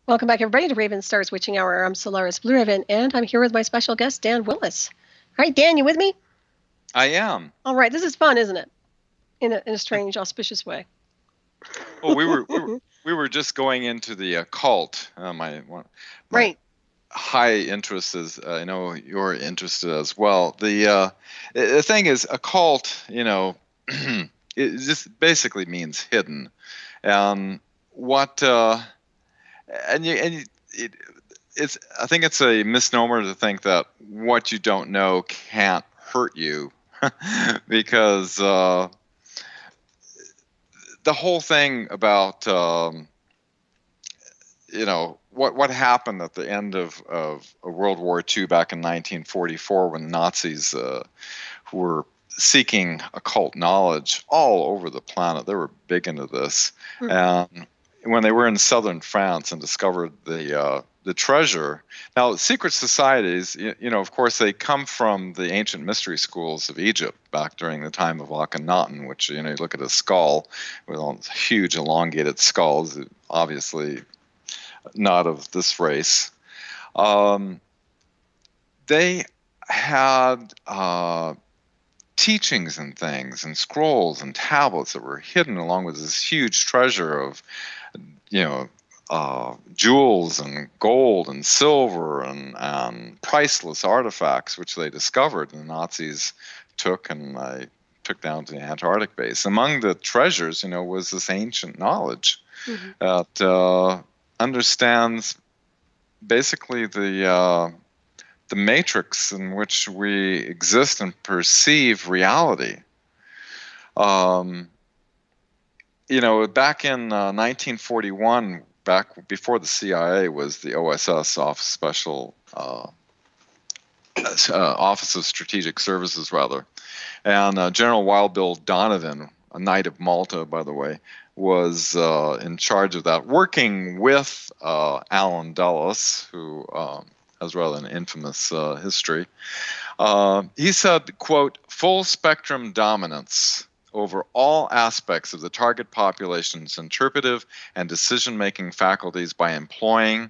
Welcome back, everybody, to Ravenstar's Witching Hour. I'm Solaris BlueRaven, and I'm here with my special guest, Dan Willis. All right, Dan, you with me? I am. All right, this is fun, isn't it? In a strange, auspicious way. Well, we were just going into the occult. My right. high interest is, I know you're interested as well. The thing is, occult, it just basically means hidden, and what it's I think it's a misnomer to think that what you don't know can't hurt you, because the whole thing about what happened at the end of World War II back in 1944, when Nazis were seeking occult knowledge all over the planet. They were big into this, and when they were in southern France and discovered the treasure. Now, secret societies, of course, they come from the ancient mystery schools of Egypt back during the time of Akhenaten, which, you look at a skull with all huge elongated skulls, obviously not of this race. They had teachings and things and scrolls and tablets that were hidden along with this huge treasure of, jewels and gold and silver and priceless artifacts, which they discovered and the Nazis took took down to the Antarctic base. Among the treasures, was this ancient knowledge that understands basically the matrix in which we exist and perceive reality. Back in 1941, back before the CIA was the OSS, Office of Strategic Services, rather, and General Wild Bill Donovan, a Knight of Malta, by the way, was in charge of that, working with Allen Dulles, who has rather an infamous history. He said, quote, "Full spectrum dominance over all aspects of the target population's interpretive and decision-making faculties by employing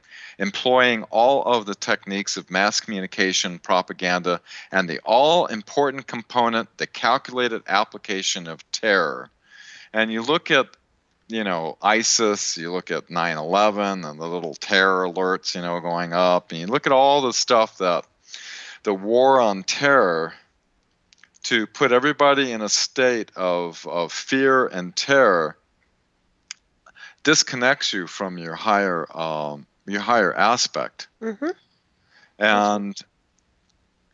all of the techniques of mass communication, propaganda, and the all-important component, the calculated application of terror." And you look at, ISIS, you look at 9/11 and the little terror alerts, going up, and you look at all the stuff that the war on terror, to put everybody in a state of fear and terror, disconnects you from your higher aspect. Mm-hmm. And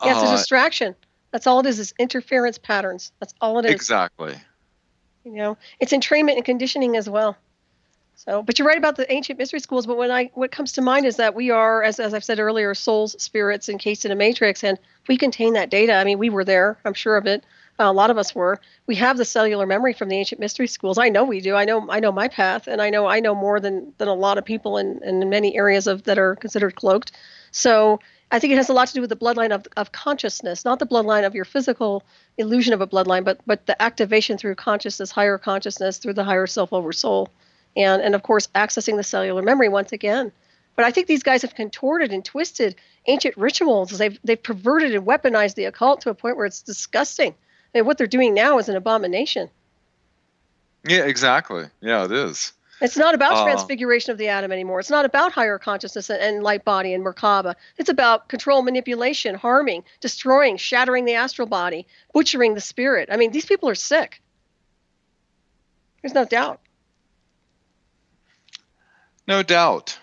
it's a distraction. That's all it is interference patterns. That's all it is. Exactly. It's entrainment and conditioning as well. So, but you're right about the ancient mystery schools. But what comes to mind is that we are, as I've said earlier, souls, spirits encased in a matrix, and we contain that data. I mean, we were there. I'm sure of it. A lot of us were. We have the cellular memory from the ancient mystery schools. I know we do. I know my path, and I know more than a lot of people in many areas that are considered cloaked. So I think it has a lot to do with the bloodline of consciousness, not the bloodline of your physical illusion of a bloodline, but the activation through consciousness, higher consciousness, through the higher self over soul. And of course, accessing the cellular memory once again. But I think these guys have contorted and twisted ancient rituals. They've perverted and weaponized the occult to a point where it's disgusting. And what they're doing now is an abomination. Yeah, exactly. Yeah, it is. It's not about transfiguration of the atom anymore. It's not about higher consciousness and light body and Merkaba. It's about control, manipulation, harming, destroying, shattering the astral body, butchering the spirit. I mean, these people are sick. There's no doubt. No doubt.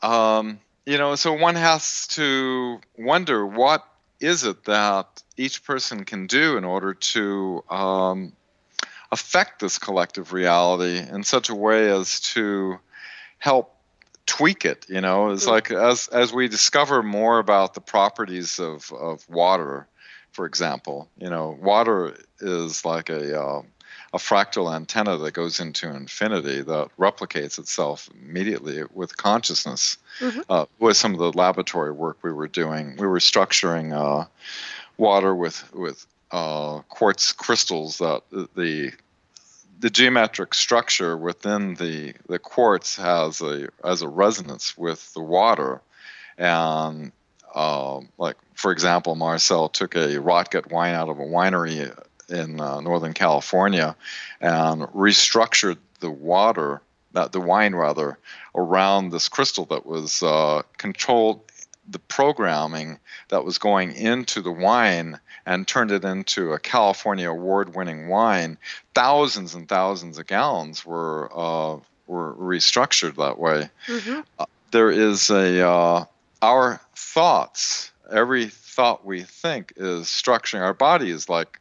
So one has to wonder, what is it that each person can do in order to affect this collective reality in such a way as to help tweak it? It's like as we discover more about the properties of water, for example, water is like a fractal antenna that goes into infinity that replicates itself immediately with consciousness. With some of the laboratory work we were doing, we were structuring water with quartz crystals that the geometric structure within the quartz has a resonance with the water, and like for example, Marcel took a rotgut wine out of a winery in Northern California and restructured the wine rather, around this crystal that was controlled the programming that was going into the wine, and turned it into a California award-winning wine. Thousands and thousands of gallons were restructured that way. Mm-hmm. There is our thoughts. Every thought we think is structuring. Our body is like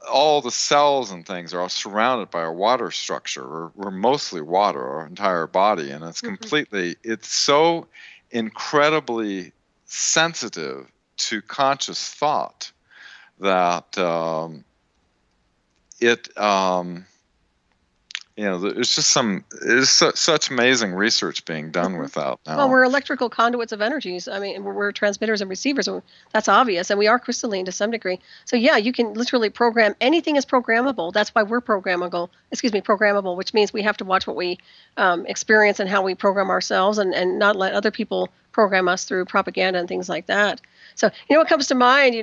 all the cells and things are all surrounded by a water structure. We're mostly water, our entire body, and it's completely. It's so incredibly sensitive to conscious thought that there's such amazing research being done with that now. Well, we're electrical conduits of energies. I mean, we're transmitters and receivers. That's obvious, and we are crystalline to some degree. So yeah, you can literally program. Anything is programmable. That's why we're programmable, which means we have to watch what we experience and how we program ourselves, and not let other people program us through propaganda and things like that. So, what comes to mind,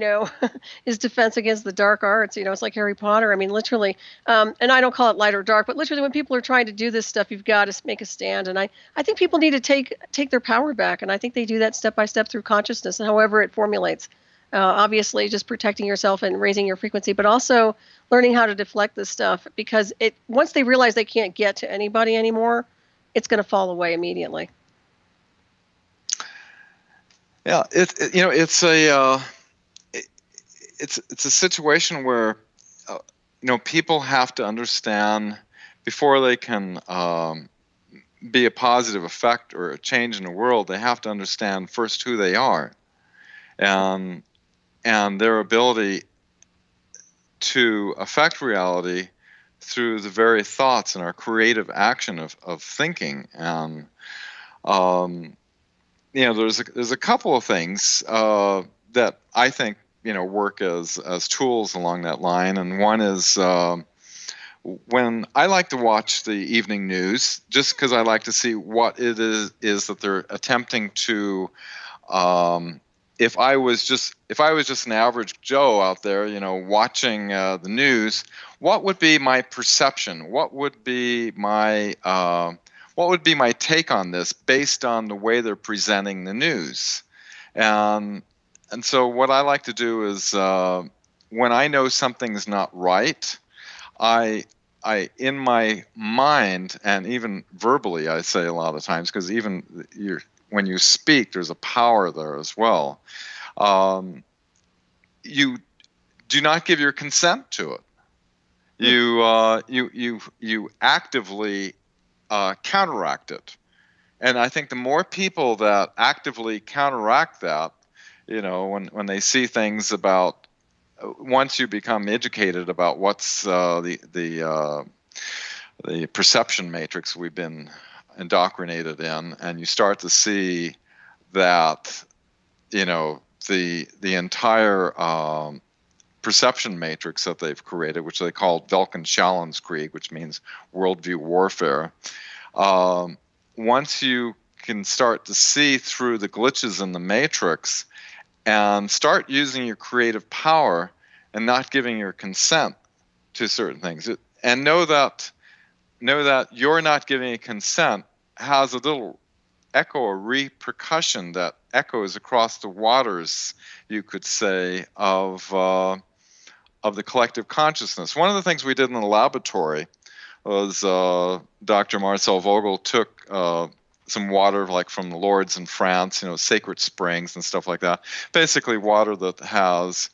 is defense against the dark arts. It's like Harry Potter. I mean, literally, and I don't call it light or dark, but literally when people are trying to do this stuff, you've got to make a stand. And I think people need to take their power back. And I think they do that step by step through consciousness, and however it formulates. Obviously, just protecting yourself and raising your frequency, but also learning how to deflect this stuff, because once they realize they can't get to anybody anymore, it's going to fall away immediately. Yeah, it's a situation where people have to understand before they can be a positive effect or a change in the world. They have to understand first who they are, and their ability to affect reality through the very thoughts and our creative action of thinking. And there's a couple of things that I think work as tools along that line, and one is when I like to watch the evening news, just because I like to see what it is that they're attempting to. If I was just an average Joe out there, watching the news, what would be my perception? What would be my take on this based on the way they're presenting the news? And so what I like to do is when I know something's not right, I in my mind and even verbally, I say a lot of times, because even when you speak, there's a power there as well. You do not give your consent to it. You actively counteract it. And I think the more people that actively counteract that, when they see things about, once you become educated about what's the perception matrix we've been indoctrinated in, and you start to see that, the entire perception matrix that they've created, which they call Weltanschauungskrieg, which means worldview warfare. Once you can start to see through the glitches in the matrix and start using your creative power and not giving your consent to certain things, and know that you're not giving a consent has a little echo or repercussion that echoes across the waters, you could say, of the collective consciousness. One of the things we did in the laboratory was Dr. Marcel Vogel took some water like from the Lourdes in France, sacred springs and stuff like that. Basically water that has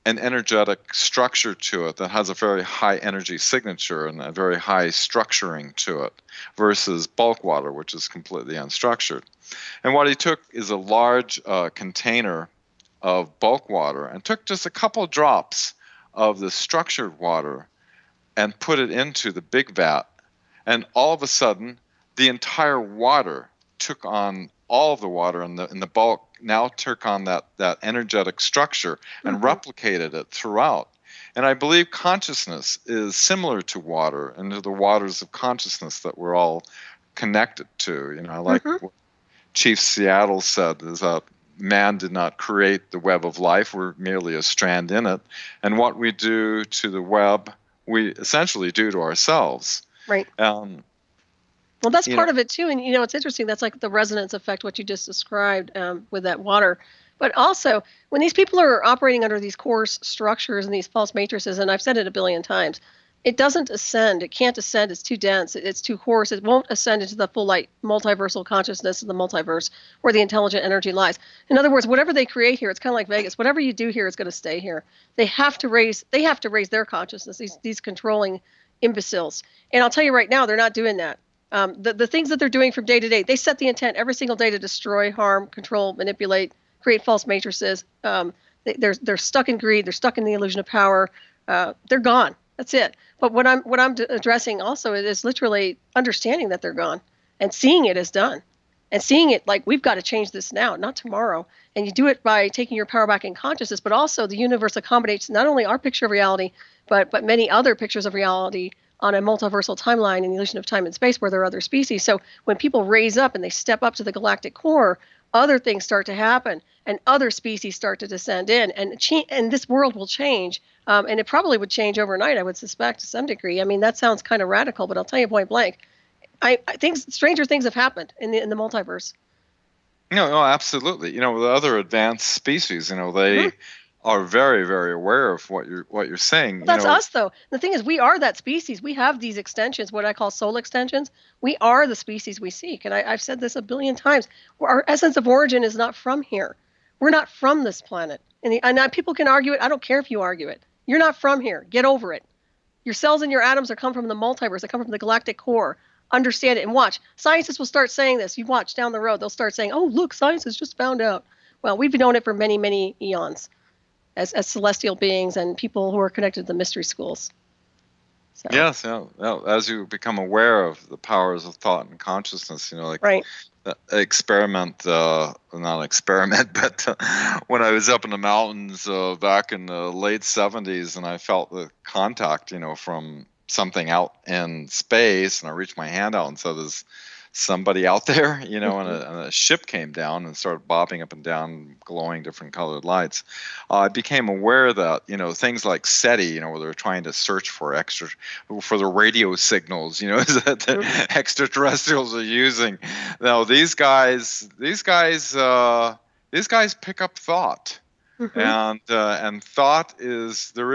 an energetic structure to it, that has a very high energy signature and a very high structuring to it, versus bulk water, which is completely unstructured. And what he took is a large container of bulk water and took just a couple drops of the structured water and put it into the big vat. And all of a sudden, the entire water took on, all of the water in the bulk now took on that energetic structure and replicated it throughout. And I believe consciousness is similar to water and to the waters of consciousness that we're all connected to. Like Mm-hmm. what Chief Seattle said, is that man did not create the web of life. We're merely a strand in it. And what we do to the web, we essentially do to ourselves. Right. Um, Well, that's part of it too. And it's interesting. That's like the resonance effect, what you just described with that water. But also, when these people are operating under these coarse structures and these false matrices, and I've said it a billion times, it doesn't ascend. It can't ascend. It's too dense. It's too coarse. It won't ascend into the full light multiversal consciousness of the multiverse where the intelligent energy lies. In other words, whatever they create here, it's kind of like Vegas. Whatever you do here is going to stay here. They have to raise their consciousness, these controlling imbeciles. And I'll tell you right now, they're not doing that. The things that they're doing from day to day, they set the intent every single day to destroy, harm, control, manipulate, create false matrices. They're stuck in greed. They're stuck in the illusion of power. They're gone. That's it. But what I'm addressing also is literally understanding that they're gone and seeing it as done, and seeing it like we've got to change this now, not tomorrow. And you do it by taking your power back in consciousness, but also the universe accommodates not only our picture of reality, but many other pictures of reality on a multiversal timeline in the illusion of time and space where there are other species. So when people raise up and they step up to the galactic core, other things start to happen and other species start to descend in, and this world will change. And it probably would change overnight, I would suspect, to some degree. I mean, that sounds kind of radical, but I'll tell you point blank, I think stranger things have happened in the multiverse. No, absolutely. The other advanced species, they Mm-hmm. are very, very aware of what you're saying. Well, that's us, though. The thing is, we are that species. We have these extensions, what I call soul extensions. We are the species we seek. And I've said this a billion times. Our essence of origin is not from here. We're not from this planet. And people can argue it. I don't care if you argue it. You're not from here. Get over it. Your cells and your atoms are come from the multiverse. They come from the galactic core. Understand it and watch. Scientists will start saying this. You watch down the road. They'll start saying, oh, look, science has just found out. Well, we've known it for many, many eons as celestial beings and people who are connected to the mystery schools. So. Yes, as you become aware of the powers of thought and consciousness, like right. Experiment, not an experiment, but when I was up in the mountains back in the late 70s and I felt the contact, from something out in space, and I reached my hand out and said, "There's somebody out there," and a ship came down and started bobbing up and down, glowing different colored lights. I became aware that, things like SETI, where they're trying to search for the radio signals, that the extraterrestrials are using. Now these guys pick up thought, and thought there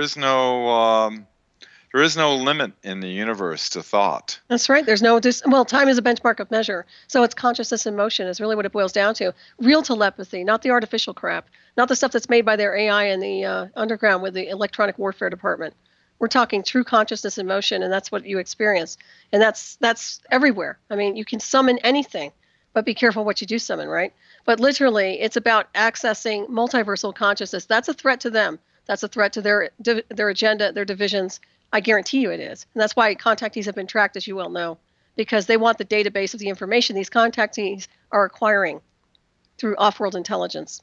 is no limit in the universe to thought. That's right. There's no time is a benchmark of measure. So it's consciousness in motion is really what it boils down to. Real telepathy, not the artificial crap, not the stuff that's made by their AI in the underground with the electronic warfare department. We're talking true consciousness in motion, and that's what you experience. And that's everywhere. I mean, you can summon anything, but be careful what you do summon, right? But literally, it's about accessing multiversal consciousness. That's a threat to them. That's a threat to their agenda, their divisions. I guarantee you it is. And that's why contactees have been tracked, as you well know, because they want the database of the information these contactees are acquiring through off-world intelligence.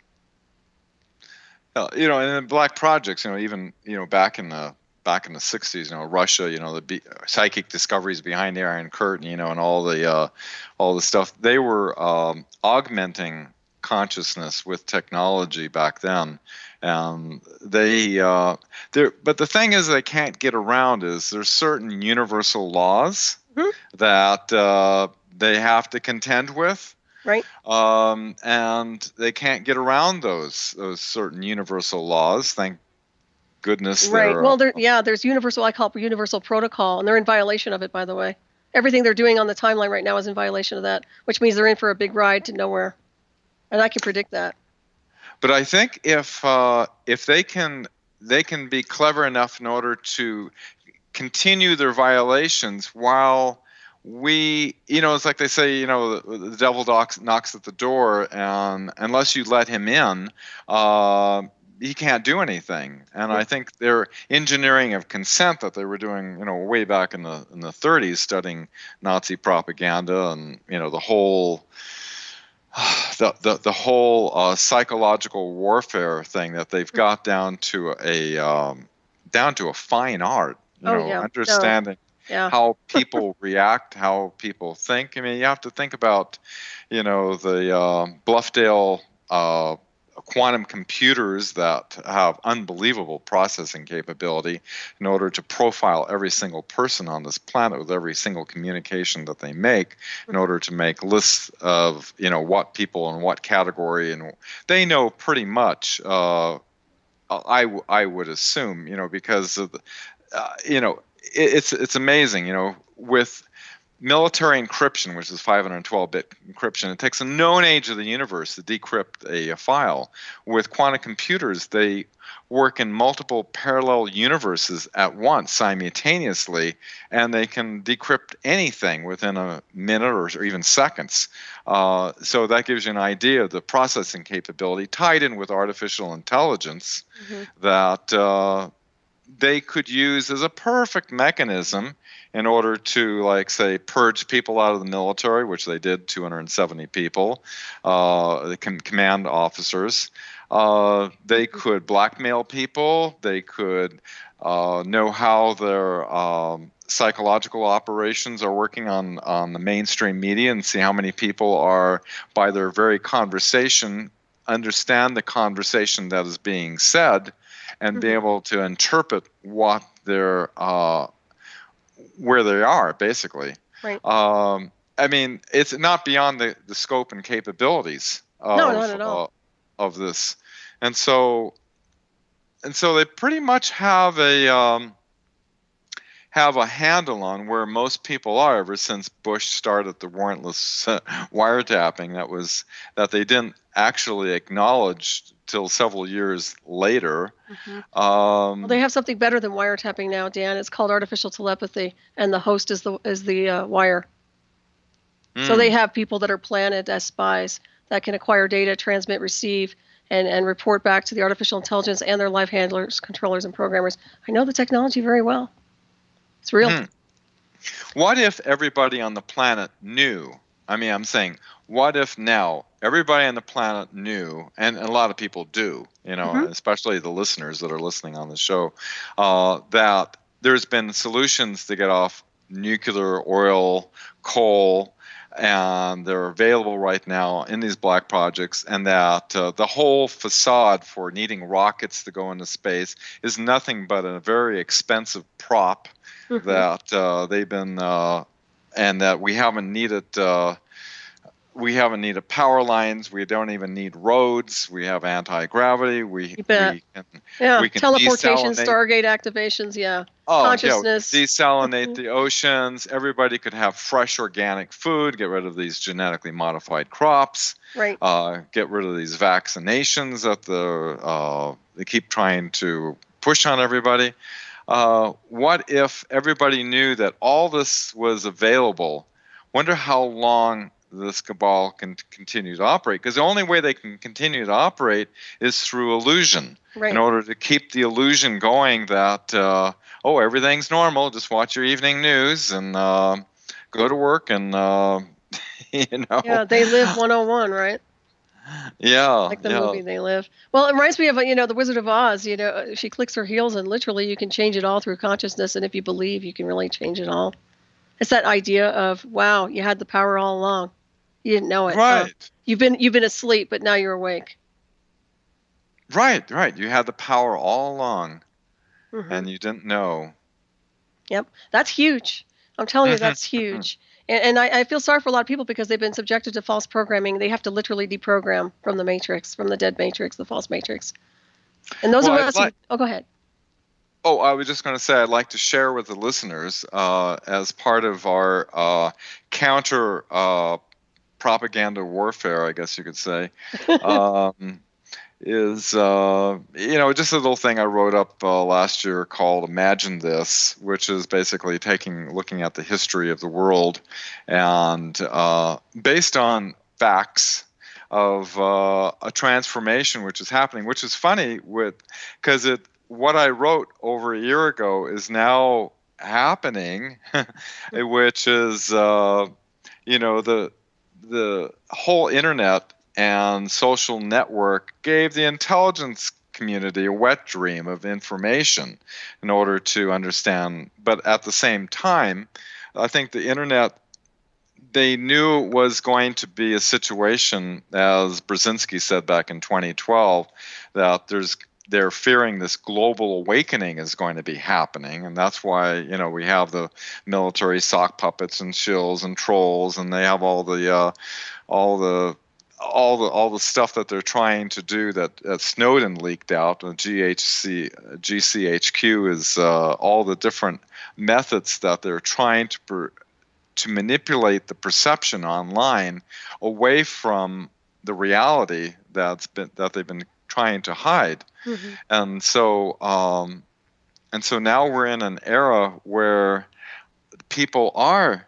And in black projects, even, back in the 60s, Russia, the psychic discoveries behind the Iron Curtain, and all the stuff, they were augmenting consciousness with technology back then. But the thing is they can't get around is there's certain universal laws that they have to contend with. Right. And they can't get around those certain universal laws. Thank goodness. Right. Well, there's universal, I call it universal protocol, and they're in violation of it, by the way. Everything they're doing on the timeline right now is in violation of that, which means they're in for a big ride to nowhere. And I can predict that. But I think if they can be clever enough in order to continue their violations while we, it's like they say, the devil knocks at the door, and unless you let him in, he can't do anything. And I think their engineering of consent that they were doing, way back in the 30s, studying Nazi propaganda and the whole psychological warfare thing that they've got down to down to a fine art, Oh yeah. understanding Yeah. how people react, how people think. I mean, you have to think about, the Bluffdale quantum computers that have unbelievable processing capability in order to profile every single person on this planet with every single communication that they make, in order to make lists of, what people in what category, and they know pretty much. I would assume, because of it's amazing, with military encryption, which is 512-bit encryption. It takes a known age of the universe to decrypt a file. With quantum computers, they work in multiple parallel universes at once, simultaneously, and they can decrypt anything within a minute or even seconds. So that gives you an idea of the processing capability tied in with artificial intelligence that they could use as a perfect mechanism in order to, like, say, purge people out of the military, which they did, 270 people, the command officers. They could blackmail people. They could know how their psychological operations are working on the mainstream media and see how many people are, by their very conversation, understand the conversation that is being said, and be able to interpret what they're where they are, basically. Right. I mean, it's not beyond the scope and capabilities of, No, not at all. Of this, and so they pretty much have a handle on where most people are, ever since Bush started the warrantless wiretapping that they didn't actually acknowledge till several years later. Well, they have something better than wiretapping now, Dan. It's called artificial telepathy, and the host is the wire. So they have people that are planted as spies that can acquire data, transmit, receive, and report back to the artificial intelligence and their live handlers, controllers, and programmers. I know the technology very well. It's real. What if everybody on the planet knew? I mean, I'm saying, what if now everybody on the planet knew, and a lot of people do, especially the listeners that are listening on the show, that there's been solutions to get off nuclear, oil, coal, and they're available right now in these black projects, and that the whole facade for needing rockets to go into space is nothing but a very expensive prop that they've been, and that we haven't needed power lines. We don't even need roads. We have anti-gravity. We can teleportation, Stargate activations. Consciousness. Desalinate the oceans. Everybody could have fresh organic food. Get rid of these genetically modified crops. Right. Get rid of these vaccinations that they keep trying to push on everybody. What if everybody knew that all this was available? Wonder how long this cabal can continue to operate, because the only way they can continue to operate is through illusion. Right. In order to keep the illusion going that everything's normal, just watch your evening news and go to work and Yeah, They Live 101, right? Yeah, like the movie They Live. Well, it reminds me of the Wizard of Oz. She clicks her heels, and literally you can change it all through consciousness. And if you believe, you can really change it all. It's that idea of, wow, you had the power all along. You didn't know it. Right. You've been asleep, but now you're awake. Right. You had the power all along, and you didn't know. Yep, that's huge. I'm telling you, that's huge. And I feel sorry for a lot of people because they've been subjected to false programming. They have to literally deprogram from the matrix, from the dead matrix, the false matrix. And those of us go ahead. Oh, I was just going to say, I'd like to share with the listeners, as part of our counter propaganda warfare, I guess you could say, is just a little thing I wrote up last year called "Imagine This," which is basically looking at the history of the world, and based on facts of a transformation which is happening, which is funny because what I wrote over a year ago is now happening, which is the whole internet and social network gave the intelligence community a wet dream of information in order to understand. But at the same time, I think the internet, they knew it was going to be a situation, as Brzezinski said back in 2012, that they're fearing this global awakening is going to be happening, and that's why we have the military sock puppets and shills and trolls, and they have all the stuff that they're trying to do that Snowden leaked out. GCHQ is all the different methods that they're trying to manipulate the perception online away from the reality that they've been trying to hide. Mm-hmm. And so now we're in an era where people are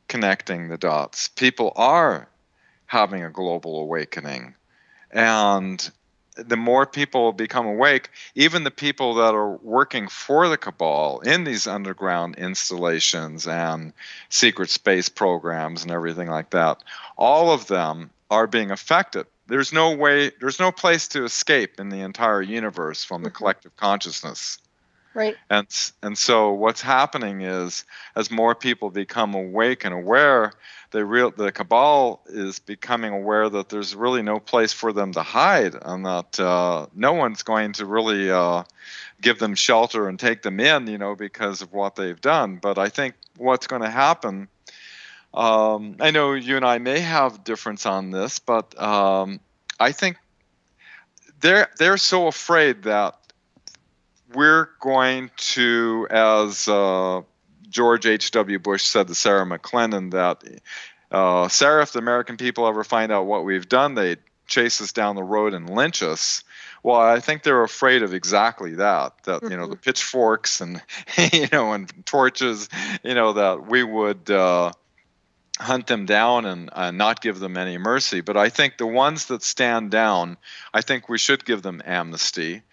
connecting the dots. People are having a global awakening. And the more people become awake, even the people that are working for the cabal in these underground installations and secret space programs and everything like that, all of them are being affected. There's no place to escape in the entire universe from the collective consciousness. Right. And so what's happening is, as more people become awake and aware, the cabal is becoming aware that there's really no place for them to hide, and that no one's going to really give them shelter and take them in, because of what they've done. But I think what's going to happen, I know you and I may have difference on this, but I think they're so afraid that we're going to, as George H.W. Bush said to Sarah McClellan, that Sarah, if the American people ever find out what we've done, they'd chase us down the road and lynch us. Well, I think they're afraid of exactly that the pitchforks and and torches, that we would hunt them down and not give them any mercy. But I think the ones that stand down, I think we should give them amnesty.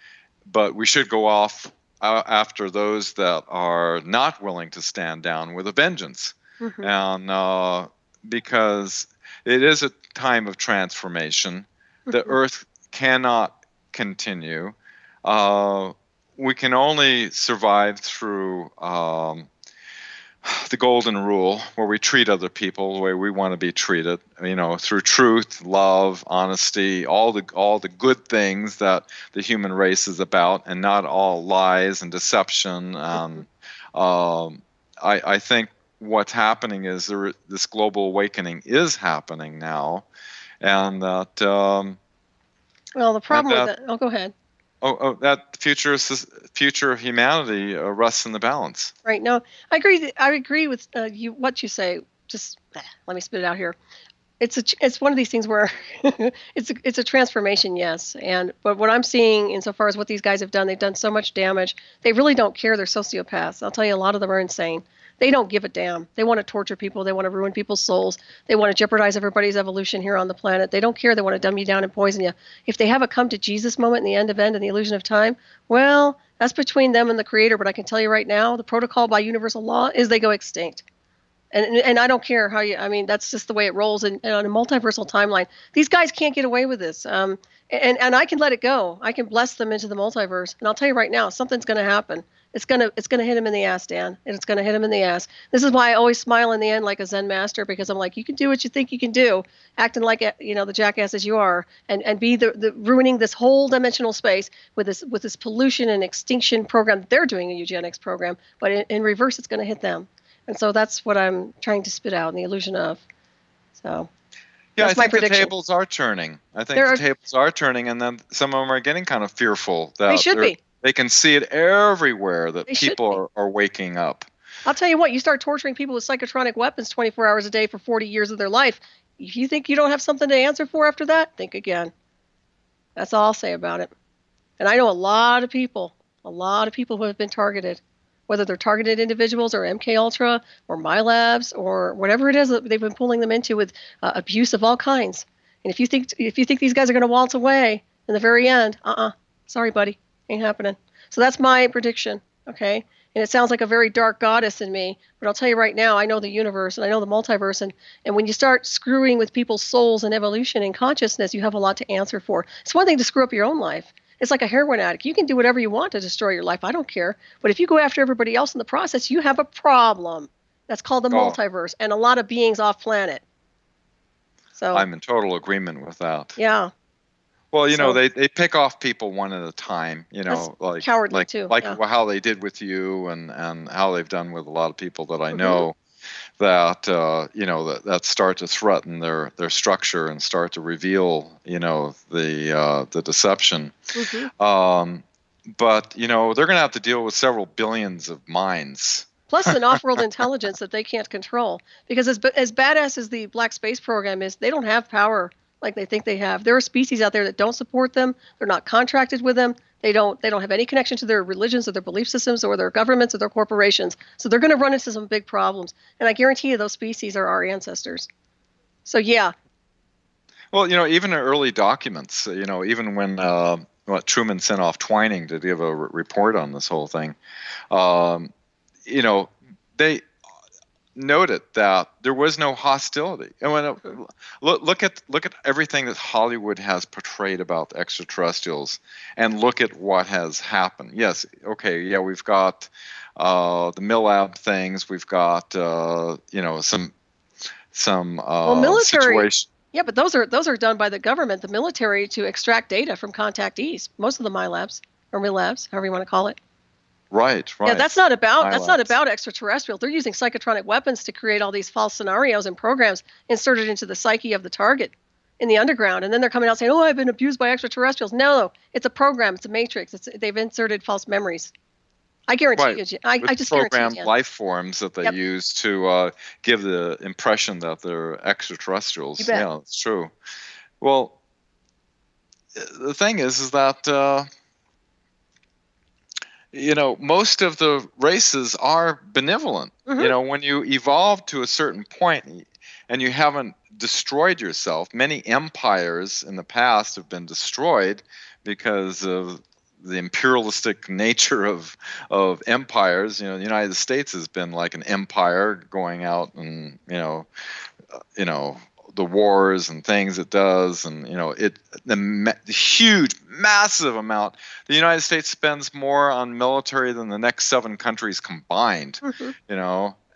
But we should go off after those that are not willing to stand down with a vengeance. Mm-hmm. And because it is a time of transformation. Mm-hmm. The earth cannot continue. We can only survive through the golden rule, where we treat other people the way we want to be treated, through truth, love, honesty, all the good things that the human race is about, and not all lies and deception. I think what's happening is this global awakening is happening now, and that. Well, the problem with that. Oh, go ahead. That future of humanity rests in the balance. Right. No, I agree. I agree with what you say. Just let me spit it out here. It's one of these things where it's a transformation, yes. But what I'm seeing, insofar as what these guys have done, they've done so much damage. They really don't care. They're sociopaths. I'll tell you, a lot of them are insane. They don't give a damn. They want to torture people. They want to ruin people's souls. They want to jeopardize everybody's evolution here on the planet. They don't care. They want to dumb you down and poison you. If they have a come to Jesus moment in the end and the illusion of time, well, that's between them and the Creator. But I can tell you right now, the protocol by universal law is they go extinct. And I don't care how that's just the way it rolls. And on a multiversal timeline, these guys can't get away with this. And I can let it go. I can bless them into the multiverse. And I'll tell you right now, something's going to happen. It's gonna hit him in the ass, Dan. And it's gonna hit him in the ass. This is why I always smile in the end like a Zen master, because I'm like, you can do what you think you can do, acting like the jackasses you are, and be the ruining this whole dimensional space with this pollution and extinction program. They're doing a eugenics program, but in reverse, it's gonna hit them. And so that's what I'm trying to spit out in the illusion of. So. Yeah, I think the tables are turning. And then some of them are getting kind of fearful that they should be. They can see it everywhere that people are waking up. I'll tell you what, you start torturing people with psychotronic weapons 24 hours a day for 40 years of their life. If you think you don't have something to answer for after that, think again. That's all I'll say about it. And I know a lot of people who have been targeted, whether they're targeted individuals or MK Ultra or My Labs or whatever it is that they've been pulling them into with abuse of all kinds. And if you think these guys are going to waltz away in the very end, sorry, buddy. Ain't happening. So that's my prediction, okay? And it sounds like a very dark goddess in me, but I'll tell you right now, I know the universe and I know the multiverse, and when you start screwing with people's souls and evolution and consciousness, you have a lot to answer for. It's one thing to screw up your own life. It's like a heroin addict. You can do whatever you want to destroy your life. I don't care. But if you go after everybody else in the process, you have a problem. That's called the multiverse and a lot of beings off planet. So I'm in total agreement with that. Yeah. Well, they pick off people one at a time, like cowardly too. Like how they did with you and how they've done with a lot of people that I know that, that start to threaten their structure and start to reveal, the deception. But, they're going to have to deal with several billions of minds. Plus an off-world intelligence that they can't control. Because as badass as the Black Space Program is, they don't have power like they think they have. There are species out there that don't support them. They're not contracted with them. They don't have any connection to their religions or their belief systems or their governments or their corporations. So they're going to run into some big problems. And I guarantee you those species are our ancestors. So yeah. Well, even in early documents, even when Truman sent off Twining to give a report on this whole thing, they noted that there was no hostility. And when look at everything that Hollywood has portrayed about extraterrestrials, and look at what has happened. Yes, okay, yeah, we've got the Millab things. We've got some military. situation. Yeah, but those are done by the government, the military, to extract data from contactees. Most of the MILABs or MILABs, however you want to call it. Right. Yeah, that's not about extraterrestrial. They're using psychotronic weapons to create all these false scenarios and programs inserted into the psyche of the target in the underground, and then they're coming out saying, "Oh, I've been abused by extraterrestrials." No, it's a program. It's a matrix. They've inserted false memories. I guarantee you. I just programmed life forms that they use to give the impression that they're extraterrestrials. You bet. Yeah, it's true. Well, the thing is that. Most of the races are benevolent. When you evolve to a certain point and you haven't destroyed yourself, many empires in the past have been destroyed because of the imperialistic nature of empires. The United States has been like an empire going out and, the wars and things it does, and the huge, massive amount. The United States spends more on military than the next 7 countries combined.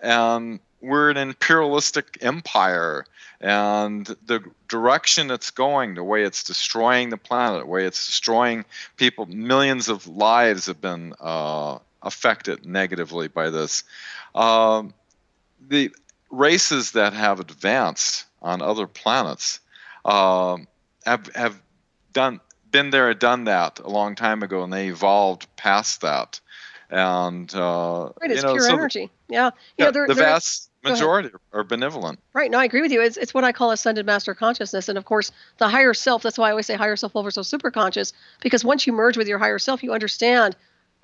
And we're an imperialistic empire, and the direction it's going, the way it's destroying the planet, the way it's destroying people, millions of lives have been affected negatively by this. The races that have advanced on other planets have been there and done that a long time ago, and they evolved past that. And it's pure energy. The vast majority are benevolent. Right. No, I agree with you. It's what I call ascended master consciousness, and of course the higher self. That's why I always say higher self over so super conscious, because once you merge with your higher self, you understand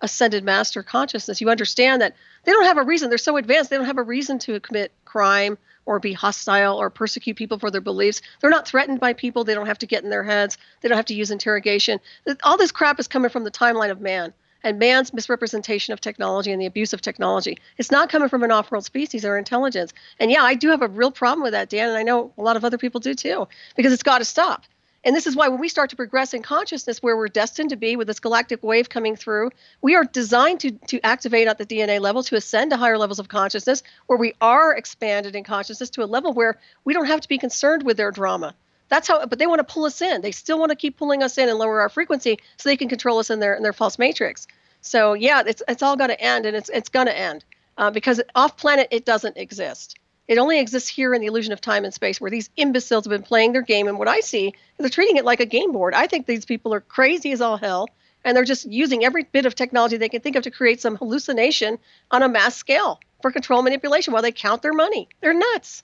ascended master consciousness. You understand that they don't have a reason. They're so advanced. They don't have a reason to commit crime or be hostile or persecute people for their beliefs. They're not threatened by people. They don't have to get in their heads. They don't have to use interrogation. All this crap is coming from the timeline of man and man's misrepresentation of technology and the abuse of technology. It's not coming from an off-world species or intelligence. And yeah, I do have a real problem with that, Dan, and I know a lot of other people do too, because it's got to stop. And this is why when we start to progress in consciousness, where we're destined to be with this galactic wave coming through, we are designed to activate at the DNA level, to ascend to higher levels of consciousness, where we are expanded in consciousness to a level where we don't have to be concerned with their drama. That's how, but they want to pull us in. They still want to keep pulling us in and lower our frequency so they can control us in their false matrix. So yeah, it's all got to end, and it's going to end because off planet it doesn't exist. It only exists here in the illusion of time and space, where these imbeciles have been playing their game. And what I see is they're treating it like a game board. I think these people are crazy as all hell, and they're just using every bit of technology they can think of to create some hallucination on a mass scale for control manipulation while they count their money. They're nuts.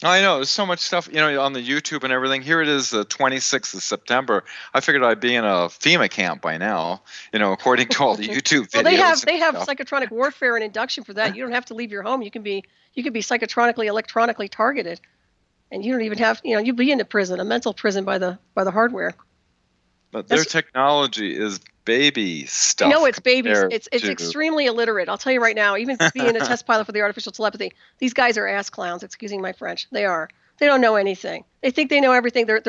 I know, there's so much stuff, on the YouTube and everything. Here it is, the 26th of September. I figured I'd be in a FEMA camp by now, according to all the YouTube videos. Well, they have psychotronic warfare and induction for that. You don't have to leave your home. You can be psychotronically, electronically targeted, and you don't even have, you'd be in a prison, a mental prison by the hardware. But their technology is baby stuff. No, it's babies. It's extremely illiterate. I'll tell you right now, even being a test pilot for the artificial telepathy, these guys are ass clowns, excusing my French. They are. They don't know anything. They think they know everything. They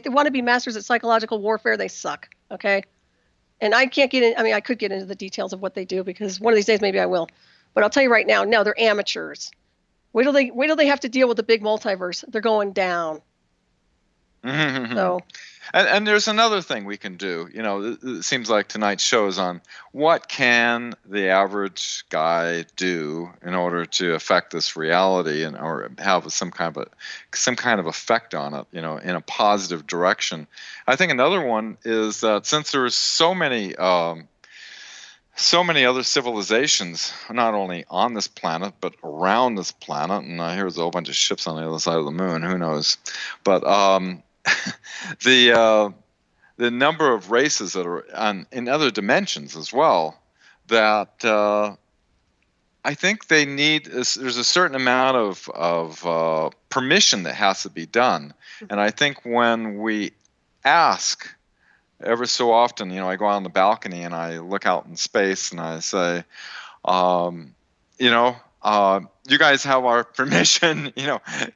want to be masters at psychological warfare. They suck, okay? And I can't get in. I mean, I could get into the details of what they do because one of these days maybe I will. But I'll tell you right now, no, they're amateurs. Wait till they have to deal with the big multiverse. They're going down. So. And there's another thing we can do. It seems like tonight's show is on what can the average guy do in order to affect this reality or have some kind of effect on it, in a positive direction. I think another one is that since there's so many other civilizations, not only on this planet but around this planet, and here's a whole bunch of ships on the other side of the moon. Who knows? But the number of races that are in other dimensions as well, that I think they need. There's a certain amount of permission that has to be done, and I think when we ask ever so often, I go out on the balcony and I look out in space and I say, you guys have our permission,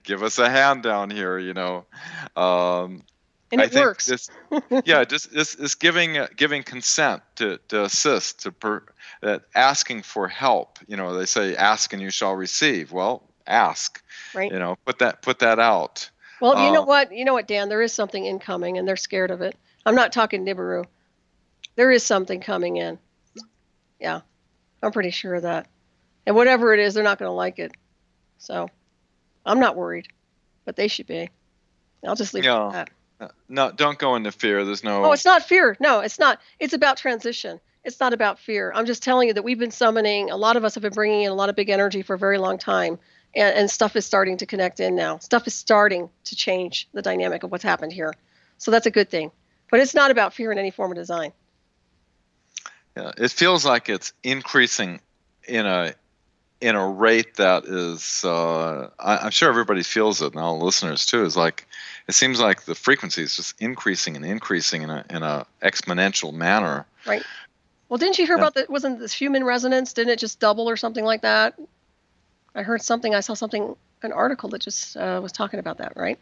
give us a hand down here, And it works. Just giving consent to assist, asking for help. They say, ask and you shall receive. Well, ask. Right. Put that out. Well, you know what, Dan? There is something incoming, and they're scared of it. I'm not talking Nibiru. There is something coming in. Yeah, I'm pretty sure of that. And whatever it is, they're not going to like it. So I'm not worried, but they should be. I'll just leave it at that. No, don't go into fear. There's no. Oh, it's not fear. No, it's not. It's about transition. It's not about fear. I'm just telling you that we've been summoning. A lot of us have been bringing in a lot of big energy for a very long time, and stuff is starting to connect in now. Stuff is starting to change the dynamic of what's happened here. So that's a good thing. But it's not about fear in any form of design. Yeah, it feels like it's increasing in a rate that is. I'm sure everybody feels it, and all the listeners too. Is like it seems like the frequency is just increasing and increasing in a exponential manner. Right. Well, didn't you hear about that? Wasn't this human resonance? Didn't it just double or something like that? I heard something. I saw something. An article that just was talking about that. Right.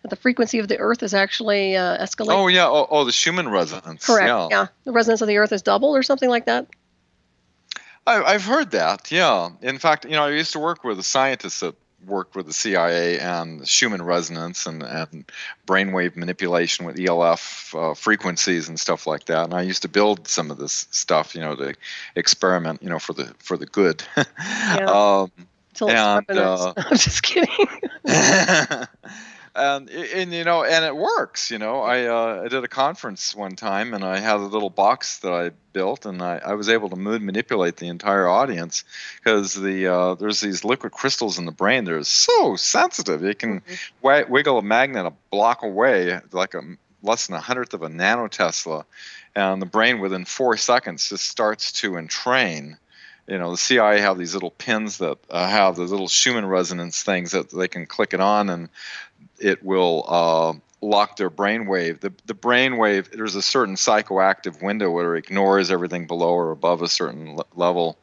That the frequency of the Earth is actually escalating. Oh yeah. Oh, the Schumann resonance. Correct. Yeah. The resonance of the Earth is double or something like that. I've heard that. Yeah. In fact, I used to work with a scientist that worked with the CIA and Schumann resonance and brainwave manipulation with ELF frequencies and stuff like that. And I used to build some of this stuff, to experiment, for the good. Yeah. I'm just kidding. And it works. I did a conference one time, and I had a little box that I built, and I was able to manipulate the entire audience because there's these liquid crystals in the brain. They're so sensitive. It can wiggle a magnet a block away, like less than 1/100 of a nanotesla, and the brain within 4 seconds just starts to entrain. The CIA have these little pins that have the little Schumann resonance things that they can click it on, and it will lock their brainwave. The brainwave, there's a certain psychoactive window where it ignores everything below or above a certain level.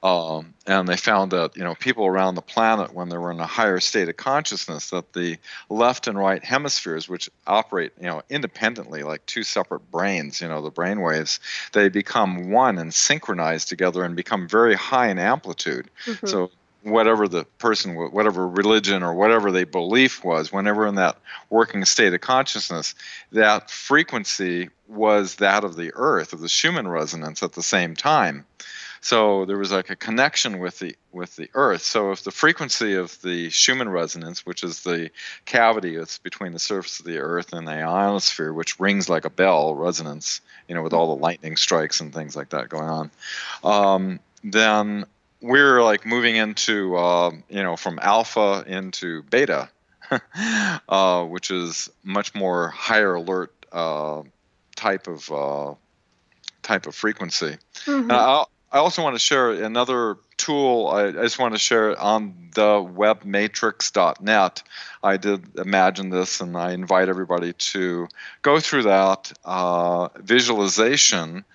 And they found that, people around the planet, when they were in a higher state of consciousness, that the left and right hemispheres, which operate, independently like two separate brains, the brainwaves, they become one and synchronize together and become very high in amplitude. So whatever the person, whatever religion or whatever they belief was, whenever in that working state of consciousness, that frequency was that of the Earth, of the Schumann resonance at the same time. So there was like a connection with the Earth. So if the frequency of the Schumann resonance, which is the cavity that's between the surface of the Earth and the ionosphere, which rings like a bell, resonance, with all the lightning strikes and things like that going on, then we're like moving into, from alpha into beta, which is much more higher alert type of frequency. I also want to share another tool. I just want to share it on the webmatrix.net. I did imagine this, and I invite everybody to go through that visualization,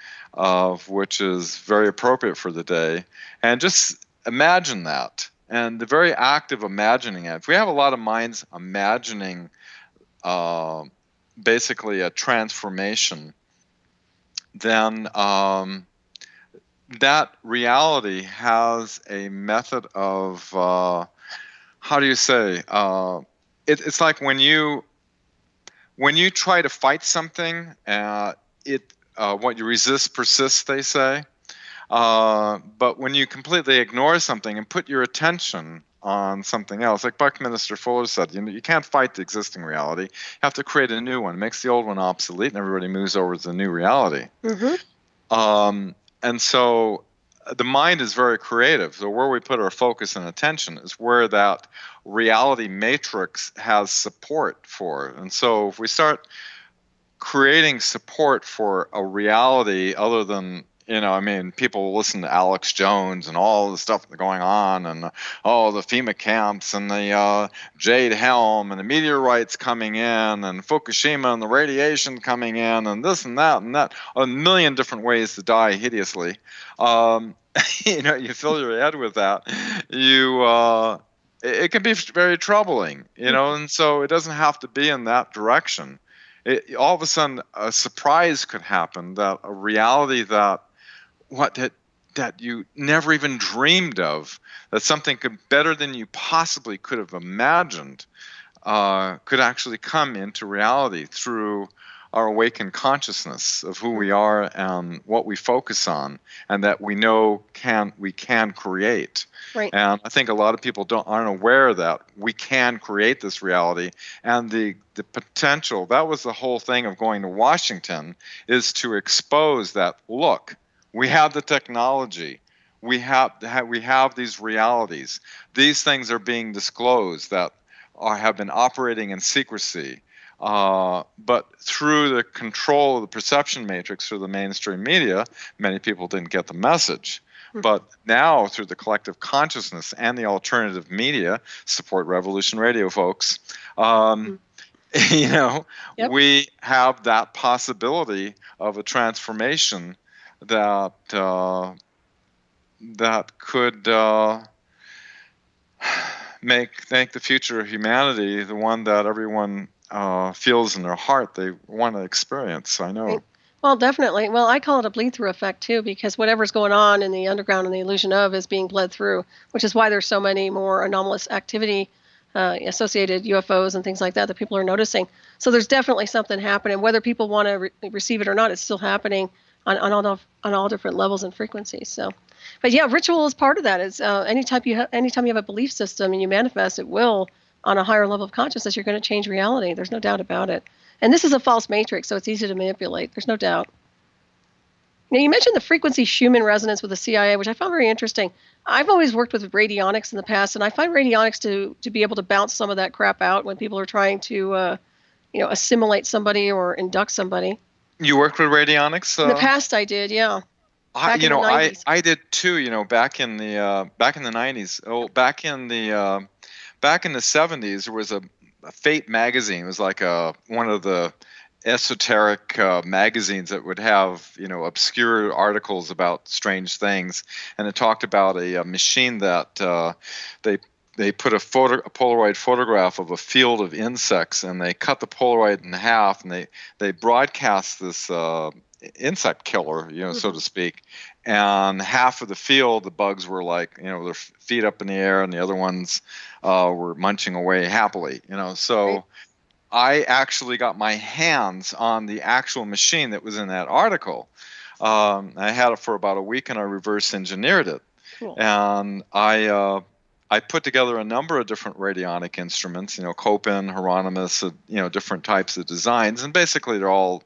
which is very appropriate for the day, and just imagine that. And the very act of imagining it. If we have a lot of minds imagining basically a transformation, then that reality has a method of, how do you say, it's like when you try to fight something, what you resist persists, they say. But when you completely ignore something and put your attention on something else, like Buckminster Fuller said, you can't fight the existing reality. You have to create a new one. It makes the old one obsolete, and everybody moves over to the new reality. And so the mind is very creative. So where we put our focus and attention is where that reality matrix has support for. And so if we start creating support for a reality other than, people listen to Alex Jones and all the stuff going on, and the FEMA camps and the Jade Helm and the meteorites coming in and Fukushima and the radiation coming in and this and that, a million different ways to die hideously. You fill your head with that. It can be very troubling, and so it doesn't have to be in that direction. All of a sudden, a surprise could happen, that a reality that you never even dreamed of, that something better than you possibly could have imagined, could actually come into reality through our awakened consciousness of who we are and what we focus on, and that we know we can create. Right. And I think a lot of people aren't aware that we can create this reality, and the potential. That was the whole thing of going to Washington, is to expose that, look, we have the technology. We have these realities. These things are being disclosed that have been operating in secrecy. But through the control of the perception matrix through the mainstream media, many people didn't get the message. But now, through the collective consciousness and the alternative media, support Revolution Radio, folks, Yep. we have that possibility of a transformation that could make the future of humanity the one that everyone feels in their heart they want to experience. I know. Right. Well, definitely. Well, I call it a bleed-through effect, too, because whatever's going on in the underground and the illusion of is being bled through, which is why there's so many more anomalous activity associated UFOs and things like that people are noticing. So there's definitely something happening. Whether people want to receive it or not, it's still happening on all different levels and frequencies. So, but yeah, ritual is part of that. It's anytime you have a belief system and you manifest, it will, on a higher level of consciousness, you're going to change reality. There's no doubt about it. And this is a false matrix, so it's easy to manipulate. There's no doubt. Now, you mentioned the frequency Schumann resonance with the CIA, which I found very interesting. I've always worked with radionics in the past, and I find radionics to be able to bounce some of that crap out when people are trying to, assimilate somebody or induct somebody. You worked with radionics? In the past, I did, yeah. I did too. Back in the 90s. Oh, back in the 70s, there was a Fate magazine. It was like one of the esoteric magazines that would have obscure articles about strange things, and it talked about a machine that they put a Polaroid photograph of a field of insects, and they cut the Polaroid in half, and they broadcast this insect killer, so to speak. And half of the field, the bugs were like, their feet up in the air, and the other ones were munching away happily, So Right. I actually got my hands on the actual machine that was in that article. I had it for about a week, and I reverse engineered it. Cool. And I put together a number of different radionic instruments, Copen, Hieronymus, different types of designs, and basically they're all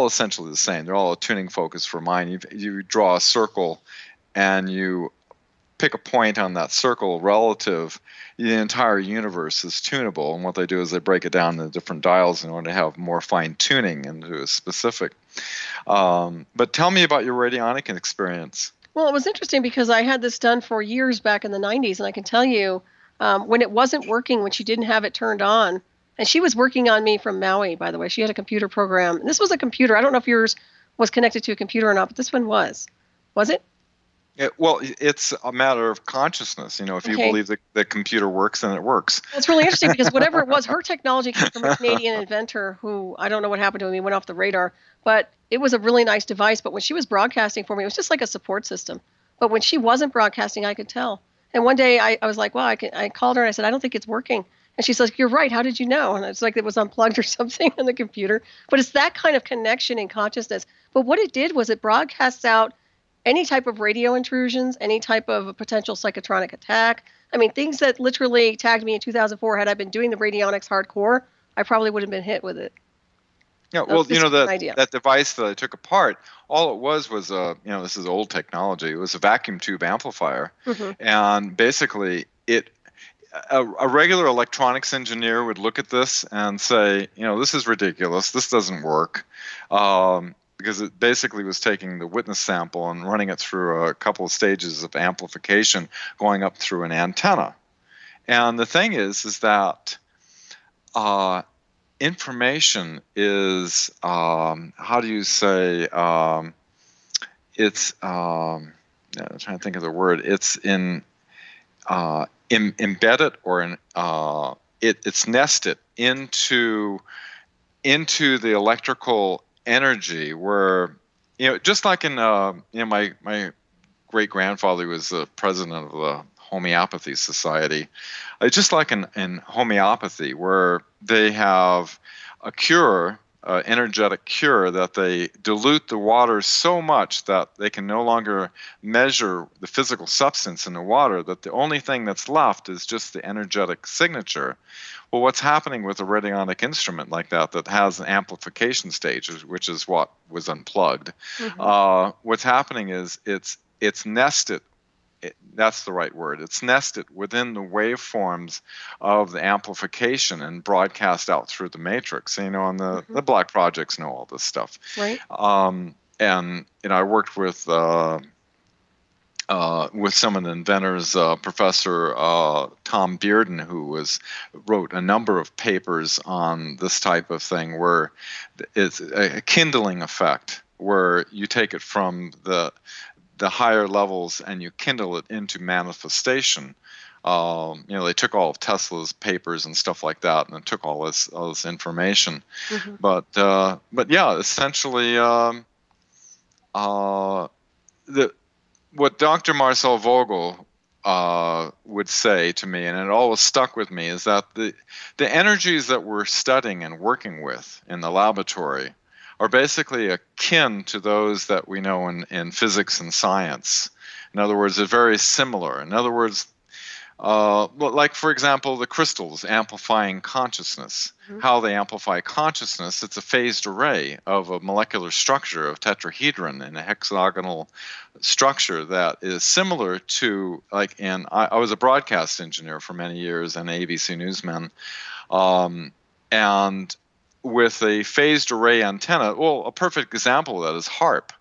essentially the same. They're all a tuning focus for mind. You draw a circle, and you pick a point on that circle relative. The entire universe is tunable, and what they do is they break it down into different dials in order to have more fine tuning into a specific. But tell me about your radionic experience. Well, it was interesting because I had this done for years back in the 90s, and I can tell you when it wasn't working, when she didn't have it turned on, and she was working on me from Maui, by the way. She had a computer program. And this was a computer. I don't know if yours was connected to a computer or not, but this one was. Was it? Well, it's a matter of consciousness. If you believe that the computer works, then it works. Well, it's really interesting because whatever it was, her technology came from a Canadian inventor who, I don't know what happened to him. He went off the radar. But it was a really nice device. But when she was broadcasting for me, it was just like a support system. But when she wasn't broadcasting, I could tell. And one day I was like, well, I called her and I said, I don't think it's working. And she's like, you're right. How did you know? And it's like it was unplugged or something on the computer. But it's that kind of connection and consciousness. But what it did was it broadcasts out any type of radio intrusions, any type of a potential psychotronic attack. I mean, things that literally tagged me in 2004. Had I been doing the radionics hardcore, I probably would have been hit with it. Yeah, well, that device that I took apart, all it was this is old technology. It was a vacuum tube amplifier. And basically a regular electronics engineer would look at this and say, this is ridiculous. This doesn't work. Because it basically was taking the witness sample and running it through a couple of stages of amplification going up through an antenna. And the thing is that information is, how do you say, it's, I'm trying to think of the word, it's embedded or it's nested into the electrical energy, where just like in my great grandfather was the president of the Homeopathy Society. Just like in homeopathy, where they have a cure, energetic cure, that they dilute the water so much that they can no longer measure the physical substance in the water, that the only thing that's left is just the energetic signature. Well, what's happening with a radionic instrument like that has an amplification stage, which is what was unplugged? What's happening is it's nested. That's the right word. It's nested within the waveforms of the amplification and broadcast out through the matrix. And the Black projects know all this stuff. Right. And I worked with some of the inventors, Professor Tom Bearden, who wrote a number of papers on this type of thing, where it's a kindling effect, where you take it from the higher levels and you kindle it into manifestation. They took all of Tesla's papers and stuff like that, and took all this information. But yeah, essentially, what Dr. Marcel Vogel would say to me, and it always stuck with me, is that the energies that we're studying and working with in the laboratory are basically akin to those that we know in physics and science. In other words, they're very similar. In other words, like, for example, the crystals amplifying consciousness. How they amplify consciousness, it's a phased array of a molecular structure of tetrahedron in a hexagonal structure that is similar to, like, I was a broadcast engineer for many years and ABC Newsman, and with a phased array antenna, well, a perfect example of that is HARP.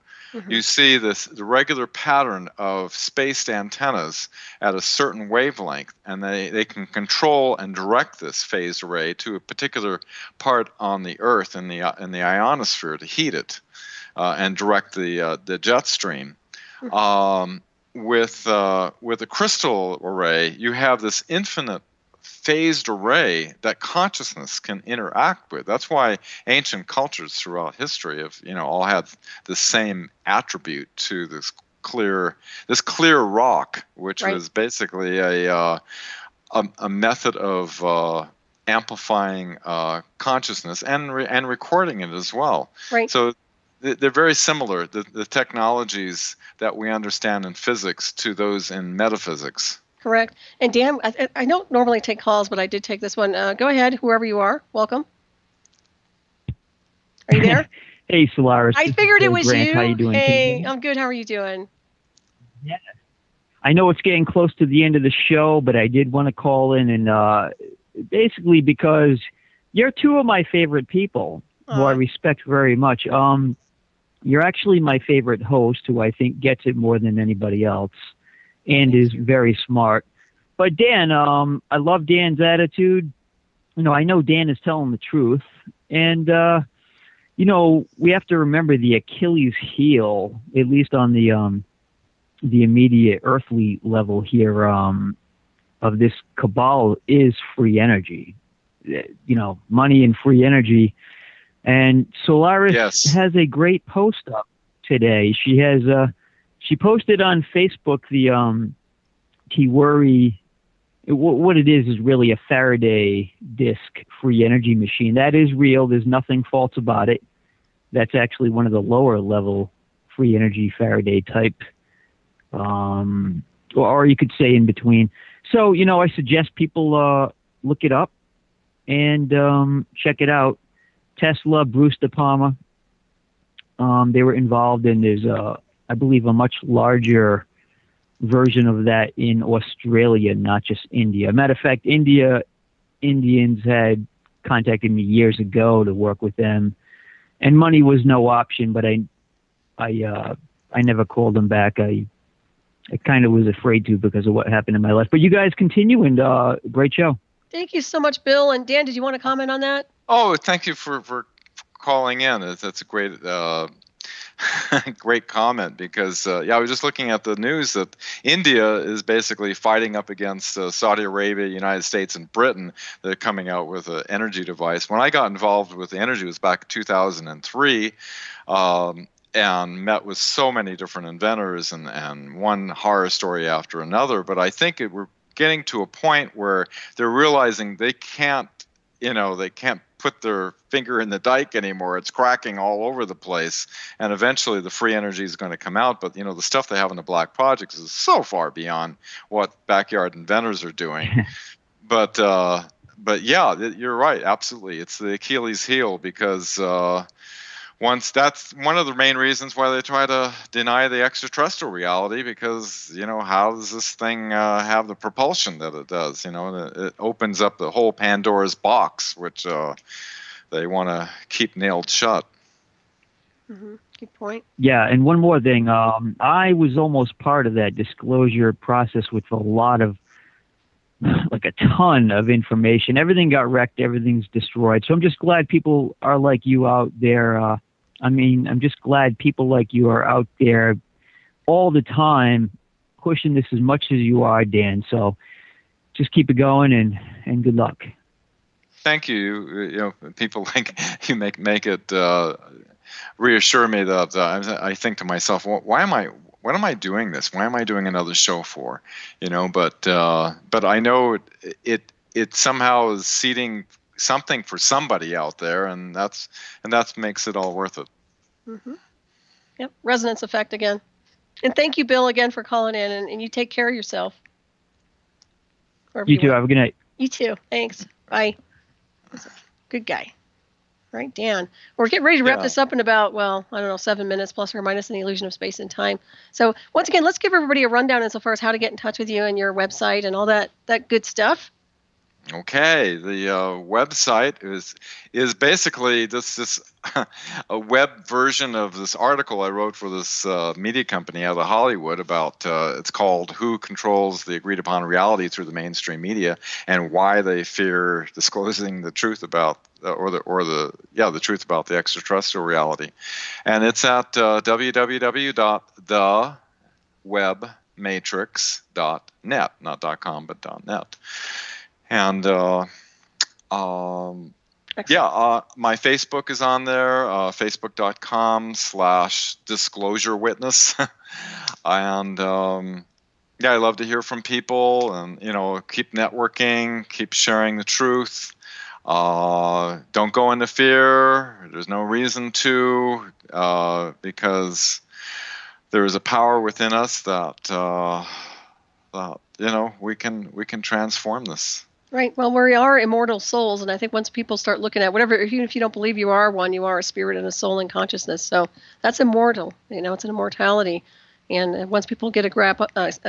You see the regular pattern of spaced antennas at a certain wavelength, and they can control and direct this phased array to a particular part on the Earth in the ionosphere to heat it and direct the jet stream. With a crystal array, you have this infinite phased array that consciousness can interact with. That's why ancient cultures throughout history have, all had the same attribute to this clear rock, which was basically a method of amplifying consciousness and recording it as well. Right. So they're very similar, the technologies that we understand in physics to those in metaphysics. Correct. And Dan, I don't normally take calls, but I did take this one. Go ahead, whoever you are. Welcome. Are you there? Hey, Solaris. I figured it was Grant. you. How you doing? Hey, I'm good. How are you doing? Yeah. I know it's getting close to the end of the show, but I did want to call in and basically because you're two of my favorite people who I respect very much. You're actually my favorite host, who I think gets it more than anybody else and is very smart. But Dan, I love Dan's attitude. I know Dan is telling the truth. And, we have to remember the Achilles heel, at least on the the immediate earthly level here of this cabal is free energy. Money and free energy. And Solaris has a great post up today. She posted on Facebook the T-Worry. What it is really a Faraday disc free energy machine. That is real. There's nothing false about it. That's actually one of the lower level free energy Faraday type, or you could say in between. So, I suggest people look it up and check it out. Tesla, Bruce De Palma, they were involved, and there's, I believe, a much larger version of that in Australia, not just India. Matter of fact, Indians had contacted me years ago to work with them, and money was no option, but I never called them back. I kind of was afraid to because of what happened in my life. But you guys continue, and great show. Thank you so much, Bill. And Dan, did you want to comment on that? Oh, thank you for calling in. That's a great great comment because, I was just looking at the news that India is basically fighting up against Saudi Arabia, United States, and Britain. They're coming out with an energy device. When I got involved with the energy, it was back in 2003. And met with so many different inventors and one horror story after another. But I think we're getting to a point where they're realizing they can't put their finger in the dike anymore. It's cracking all over the place. And eventually the free energy is going to come out. But, the stuff they have in the black projects is so far beyond what backyard inventors are doing. But yeah, you're right. Absolutely. It's the Achilles heel because that's one of the main reasons why they try to deny the extraterrestrial reality because, how does this thing have the propulsion that it does? It opens up the whole Pandora's box, which they want to keep nailed shut. Mm-hmm. Good point. Yeah, and one more thing. I was almost part of that disclosure process with a lot of, like a ton of information. Everything got wrecked. Everything's destroyed. So I'm just glad people are like you out there. I'm just glad people like you are out there all the time pushing this as much as you are, Dan. So just keep it going and good luck. Thank you. People like you make it reassure me that I think to myself, what am I doing this? Why am I doing another show for? But I know it somehow is seeding something for somebody out there, and that makes it all worth it. Mm-hmm. Yep, resonance effect again. And thank you, Bill, again for calling in, and you take care of yourself. You too. Have a good night. You too. Thanks. Bye. Good guy. All right, Dan. We're getting ready to wrap this up in about, 7 minutes, plus or minus in the illusion of space and time. So once again, let's give everybody a rundown insofar as how to get in touch with you and your website and all that good stuff. Okay, the website is basically this a web version of this article I wrote for this media company out of Hollywood about it's called "Who Controls the Agreed Upon Reality Through the Mainstream Media and Why They Fear Disclosing the Truth About the truth about the extraterrestrial reality," and it's at www.thewebmatrix.net, not .com but .net. And my Facebook is on there, facebook.com/disclosure witness. And I love to hear from people and, keep networking, keep sharing the truth. Don't go into fear. There's no reason to, because there is a power within us that we can transform this. Right. Well, we are immortal souls, and I think once people start looking at whatever, even if you don't believe you are one, you are a spirit and a soul and consciousness. So that's immortal. It's an immortality. And once people get a grasp on that,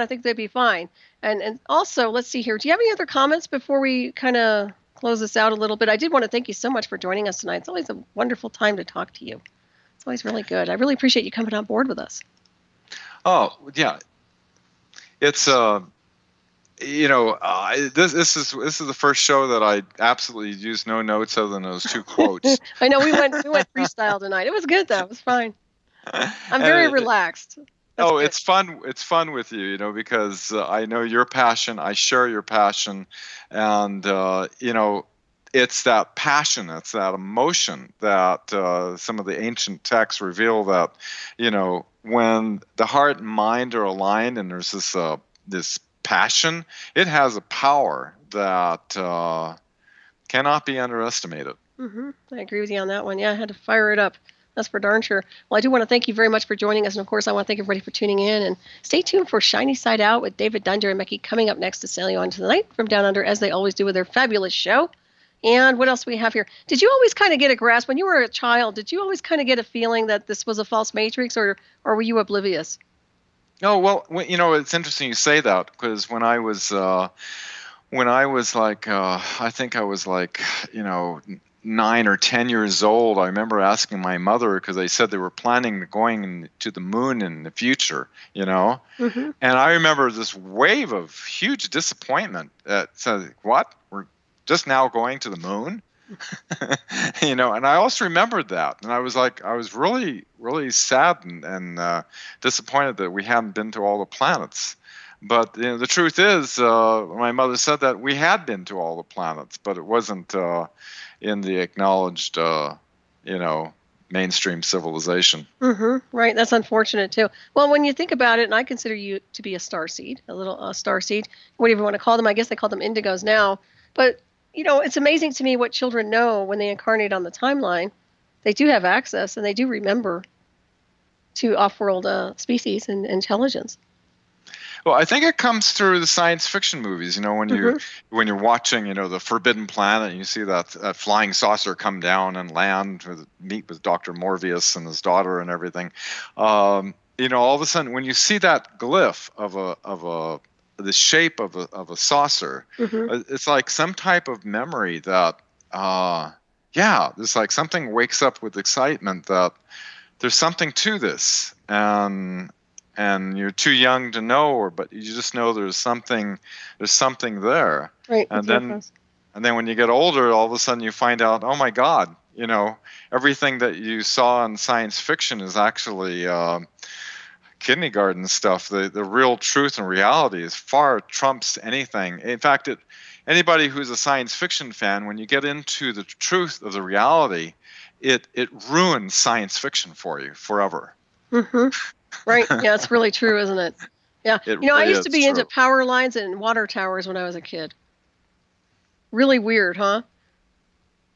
I think they'd be fine. And also, let's see here. Do you have any other comments before we kind of close this out a little bit? I did want to thank you so much for joining us tonight. It's always a wonderful time to talk to you. It's always really good. I really appreciate you coming on board with us. Oh, yeah. It's this is the first show that I absolutely used no notes other than those two quotes. I know we went freestyle tonight. It was good though. It was fine. I'm very relaxed. That's good. It's fun. It's fun with you, because I know your passion. I share your passion, and it's that passion, it's that emotion that some of the ancient texts reveal that, when the heart and mind are aligned, and there's this passion, it has a power that cannot be underestimated. I agree with you on that one. Yeah, I had to fire it up. That's for darn sure. Well, I do want to thank you very much for joining us. And, of course, I want to thank everybody for tuning in. And stay tuned for Shiny Side Out with David Dunder and Becky coming up next to sail you on tonight from Down Under, as they always do with their fabulous show. And what else do we have here? Did you always kind of get a grasp, when you were a child, did you always kind of get a feeling that this was a false matrix, or were you oblivious? No, well, it's interesting you say that, because when I was like, I think I was like, 9 or 10 years old, I remember asking my mother, because they said they were planning to going to the moon in the future, and I remember this wave of huge disappointment that said, what? We're just now going to the moon? And I also remembered that, and I was really, really sad and disappointed that we hadn't been to all the planets. But the truth is, my mother said that we had been to all the planets, but it wasn't in the acknowledged, mainstream civilization. Right. That's unfortunate, too. Well, when you think about it, and I consider you to be a starseed, a little starseed, whatever you want to call them. I guess they call them indigos now. But, it's amazing to me what children know when they incarnate on the timeline. They do have access, and they do remember to off-world species and intelligence. Well, I think it comes through the science fiction movies. When you're watching, the Forbidden Planet, and you see that flying saucer come down and land, meet with Dr. Morpheus and his daughter and everything. All of a sudden, when you see that glyph of the shape of a saucer, it's like some type of memory that, there's like something wakes up with excitement that there's something to this, and you're too young to know, but you just know there's something there. Right. And then when you get older, all of a sudden you find out, oh my God, everything that you saw in science fiction is actually kindergarten stuff. The real truth and reality is far trumps anything. In fact, anybody who's a science fiction fan, when you get into the truth of the reality, it ruins science fiction for you forever. Right. Yeah, it's really true, isn't it? Yeah. I used to be into power lines and water towers when I was a kid. Really weird, huh?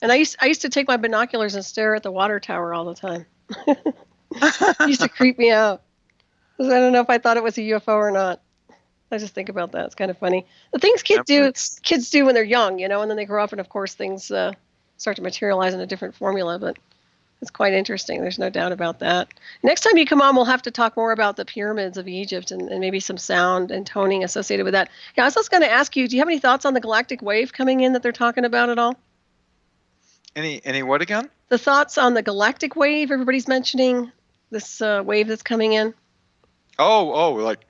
And I used to take my binoculars and stare at the water tower all the time. It used to creep me out. I don't know if I thought it was a UFO or not. I just think about that. It's kind of funny. The things kids do when they're young, and then they grow up, and of course things start to materialize in a different formula, but it's quite interesting. There's no doubt about that. Next time you come on, we'll have to talk more about the pyramids of Egypt and maybe some sound and toning associated with that. Yeah, I was just going to ask you, do you have any thoughts on the galactic wave coming in that they're talking about at all? Any what again? The thoughts on the galactic wave. Everybody's mentioning this wave that's coming in. Oh, like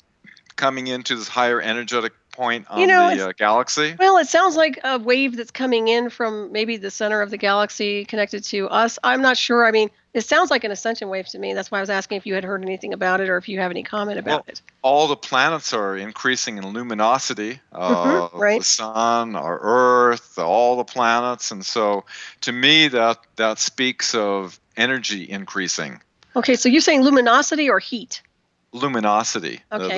coming into this higher energetic point on the galaxy? Well, it sounds like a wave that's coming in from maybe the center of the galaxy connected to us. I'm not sure. I mean, it sounds like an ascension wave to me. That's why I was asking if you had heard anything about it or if you have any comment about it. All the planets are increasing in luminosity. Right. The sun, our Earth, all the planets. And so to me, that speaks of energy increasing. Okay, so you're saying luminosity or heat? Luminosity. Okay.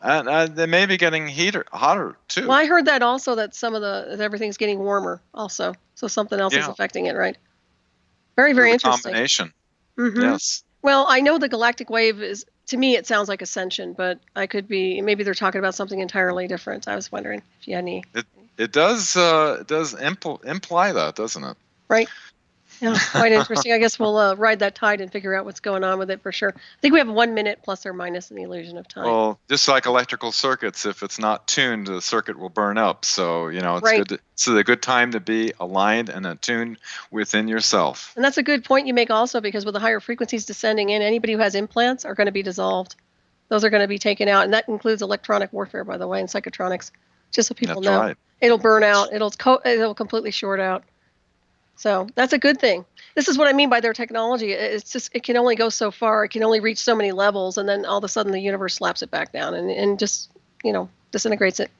And they may be getting hotter too. Well, I heard that also, that some of everything's getting warmer also. So something else is affecting it, right? Very, very interesting. Combination. Yes. Well, I know the galactic wave is, to me, it sounds like ascension, but maybe they're talking about something entirely different. I was wondering if you had any. It does imply that, doesn't it? Right. Yeah, quite interesting. I guess we'll ride that tide and figure out what's going on with it for sure. I think we have 1 minute plus or minus in the illusion of time. Well, just like electrical circuits, if it's not tuned, the circuit will burn up. So, it's good. It's a good time to be aligned and attuned within yourself. And that's a good point you make also, because with the higher frequencies descending in, anybody who has implants are going to be dissolved. Those are going to be taken out. And that includes electronic warfare, by the way, and psychotronics, just so people know. Right. It'll burn out. It'll completely short out. So that's a good thing. This is what I mean by their technology. It's just, it can only go so far. It can only reach so many levels, and then all of a sudden the universe slaps it back down and just, disintegrates it.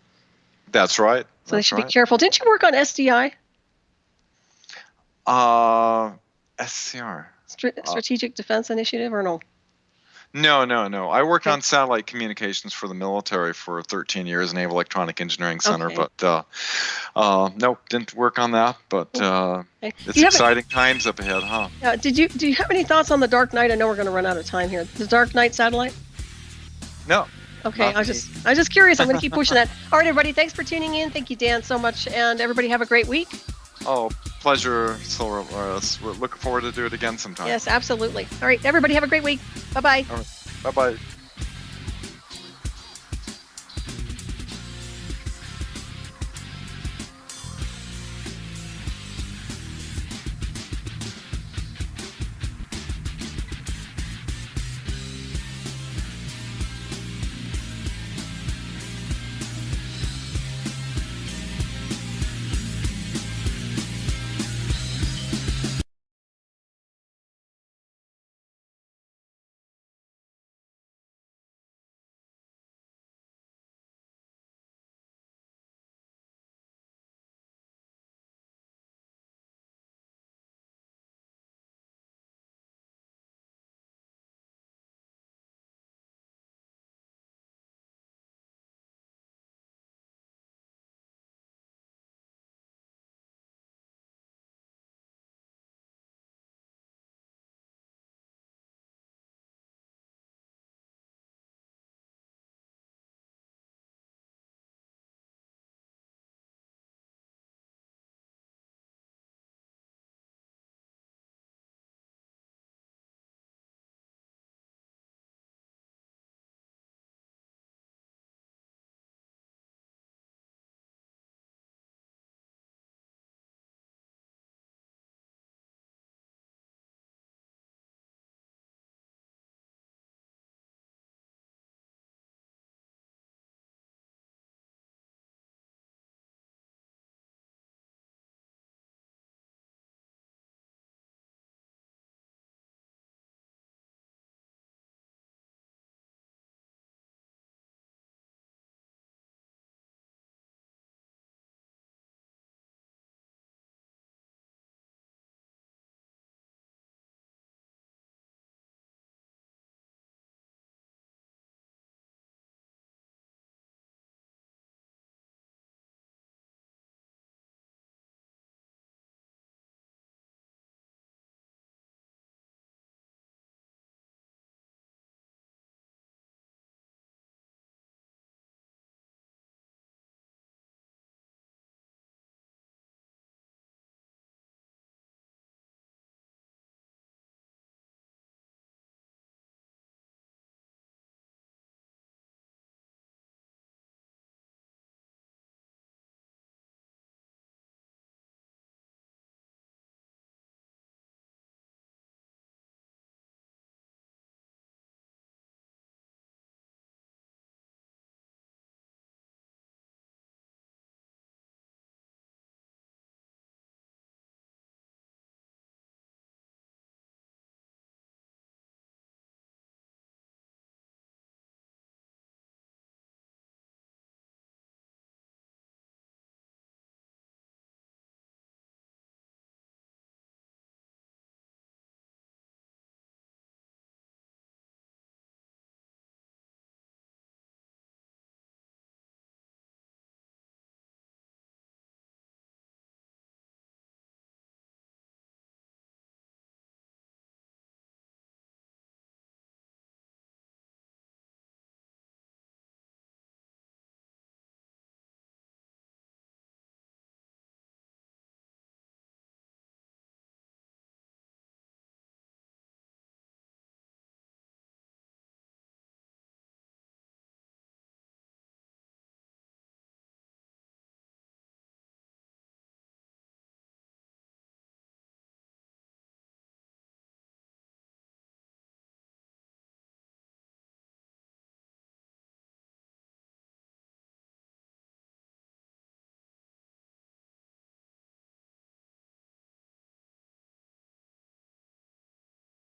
That's right. So they should be careful. Didn't you work on SDI? SCR. Strategic Defense Initiative, or no? No. I worked on satellite communications for the military for 13 years, Naval Electronic Engineering Center, but nope, didn't work on that. But it's exciting times up ahead, huh? Do you have any thoughts on the Dark Knight? I know we're going to run out of time here. The Dark Knight satellite? No. Okay, I was just curious. I'm going to keep pushing that. All right, everybody, thanks for tuning in. Thank you, Dan, so much, and everybody have a great week. Oh, pleasure, Solaris. We're looking forward to do it again sometime. Yes, absolutely. All right, everybody have a great week. Bye-bye. All right. Bye-bye.